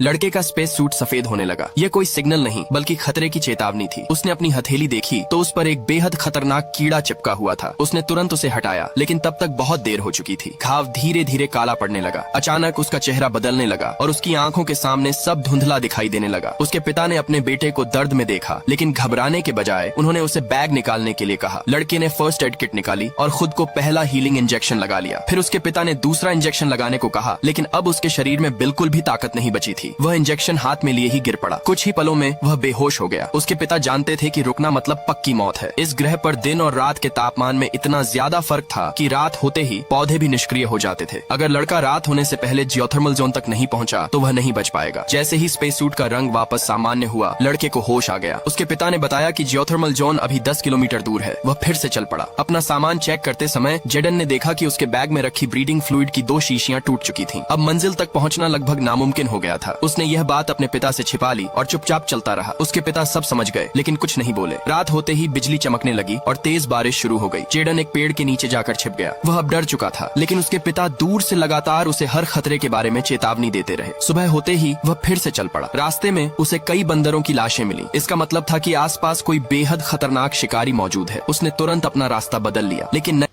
लड़के का space suit सफेद होने लगा। यह कोई सिग्नल नहीं बल्कि खतरे की चेतावनी थी। उसने अपनी हथेली देखी तो उस पर एक बेहद खतरनाक कीड़ा चिपका हुआ था। उसने तुरंत उसे हटाया, लेकिन तब तक बहुत देर हो चुकी थी। घाव धीरे धीरे काला पड़ने लगा। अचानक उसका चेहरा बदलने लगा और उसकी आंखों के सामने सब धुंधला दिखाई देने लगा। उसके पिता ने अपने बेटे को दर्द में देखा, लेकिन घबराने के बजाय उन्होंने उसे बैग निकालने के लिए कहा। लड़के ने फर्स्ट एड किट निकाली और खुद को पहला हीलिंग इंजेक्शन लगा लिया। फिर उसके पिता ने दूसरा इंजेक्शन लगाने को कहा, लेकिन अब उसके शरीर में बिल्कुल भी ताकत नहीं बची थी। वह इंजेक्शन हाथ में लिए ही गिर पड़ा। कुछ ही पलों में वह बेहोश हो गया। उसके पिता जानते थे कि रुकना मतलब पक्की मौत है। इस ग्रह पर दिन और रात के तापमान में इतना ज्यादा फर्क था कि रात होते ही पौधे भी निष्क्रिय हो जाते थे। अगर लड़का रात होने से पहले जियोथर्मल जोन तक नहीं पहुंचा तो वह नहीं बच पाएगा। जैसे ही स्पेस सूट का रंग वापस सामान्य हुआ, लड़के को होश आ गया। उसके पिता ने बताया कि जियोथर्मल जोन अभी 10 किलोमीटर दूर है। वह फिर से चल पड़ा। अपना सामान चेक करते समय जेडन ने देखा कि उसके बैग में रखी ब्रीडिंग फ्लूइड की 2 शीशियां टूट चुकी थीं। अब मंजिल तक पहुंचना लगभग नामुमकिन हो गया था। उसने यह बात अपने पिता से छिपा ली और चुपचाप चलता रहा। उसके पिता सब समझ गए, लेकिन कुछ नहीं बोले। रात होते ही बिजली चमकने लगी और तेज बारिश शुरू हो गई। जेडन एक पेड़ के नीचे जाकर छिप गया। वह अब डर चुका था, लेकिन उसके पिता दूर से लगातार उसे हर खतरे के बारे में चेतावनी देते रहे। सुबह होते ही वह फिर से चल पड़ा। रास्ते में उसे कई बंदरों की लाशें मिली। इसका मतलब था कि आसपास कोई बेहद खतरनाक शिकारी मौजूद है। उसने तुरंत अपना रास्ता बदल लिया, लेकिन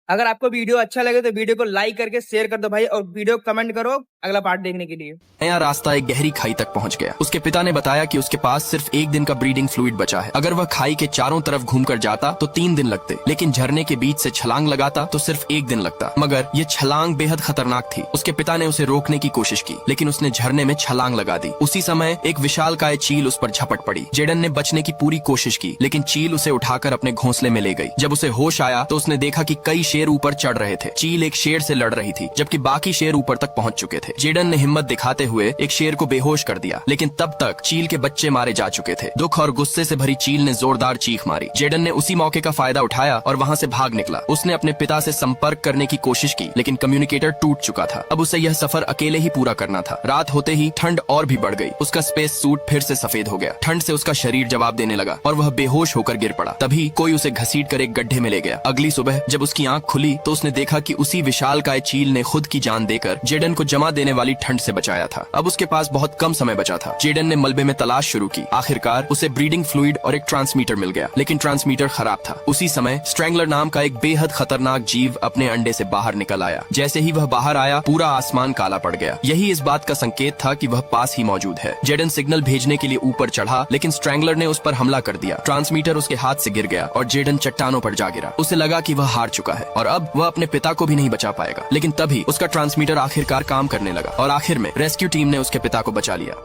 अगर आपको वीडियो अच्छा लगे तो वीडियो को लाइक करके शेयर कर दो भाई, और वीडियो कमेंट करो अगला पार्ट देखने के लिए। नया रास्ता एक गहरी खाई तक पहुंच गया। उसके पिता ने बताया कि उसके पास सिर्फ 1 दिन का ब्रीडिंग फ्लूइड बचा है। अगर वह खाई के चारों तरफ घूमकर जाता तो 3 दिन लगते, लेकिन झरने के बीच से छलांग लगाता तो सिर्फ 1 दिन लगता। मगर ये छलांग बेहद खतरनाक थी। उसके पिता ने उसे रोकने की कोशिश की, लेकिन उसने झरने में छलांग लगा दी। उसी समय एक विशालकाय चील उस पर झपट पड़ी। जेडन ने बचने की पूरी कोशिश की, लेकिन चील उसे उठाकर अपने घोंसले में ले गई। जब उसे होश आया तो उसने देखा कि कई शेर ऊपर चढ़ रहे थे। चील एक शेर से लड़ रही थी, जबकि बाकी शेर ऊपर तक पहुंच चुके थे। जेडन ने हिम्मत दिखाते हुए एक शेर को बेहोश कर दिया, लेकिन तब तक चील के बच्चे मारे जा चुके थे। दुख और गुस्से से भरी चील ने जोरदार चीख मारी। जेडन ने उसी मौके का फायदा उठाया और वहां से भाग निकला। उसने अपने पिता से संपर्क करने की कोशिश की, लेकिन कम्युनिकेटर टूट चुका था। अब उसे यह सफर अकेले ही पूरा करना था। रात होते ही ठंड और भी बढ़ गई। उसका स्पेस सूट फिर से सफेद हो गया। ठंड से उसका शरीर जवाब देने लगा और वह बेहोश होकर गिर पड़ा। तभी कोई उसे घसीट कर एक गड्ढे में ले गया। अगली सुबह जब उसकी आंख खुली तो उसने देखा कि उसी विशालकाय चील ने खुद की जान देकर जेडन को जमा देने वाली ठंड से बचाया था। अब उसके पास बहुत कम समय बचा था। जेडन ने मलबे में तलाश शुरू की। आखिरकार उसे ब्रीडिंग फ्लूइड और एक ट्रांसमीटर मिल गया, लेकिन ट्रांसमीटर खराब था। उसी समय स्ट्रैंगलर नाम का एक बेहद खतरनाक जीव अपने अंडे से बाहर निकल आया। जैसे ही वह बाहर आया, पूरा आसमान काला पड़ गया। यही इस बात का संकेत था कि वह पास ही मौजूद है। जेडन सिग्नल भेजने के लिए ऊपर चढ़ा, लेकिन स्ट्रैंगलर ने उस पर हमला कर दिया। ट्रांसमीटर उसके हाथ से गिर गया और जेडन चट्टानों पर जा गिरा। उसे लगा कि वह हार चुका है और अब वह अपने पिता को भी नहीं बचा पाएगा। लेकिन तभी उसका ट्रांसमीटर आखिरकार काम करने लगा और आखिर में रेस्क्यू टीम ने उसके पिता को बचा लिया।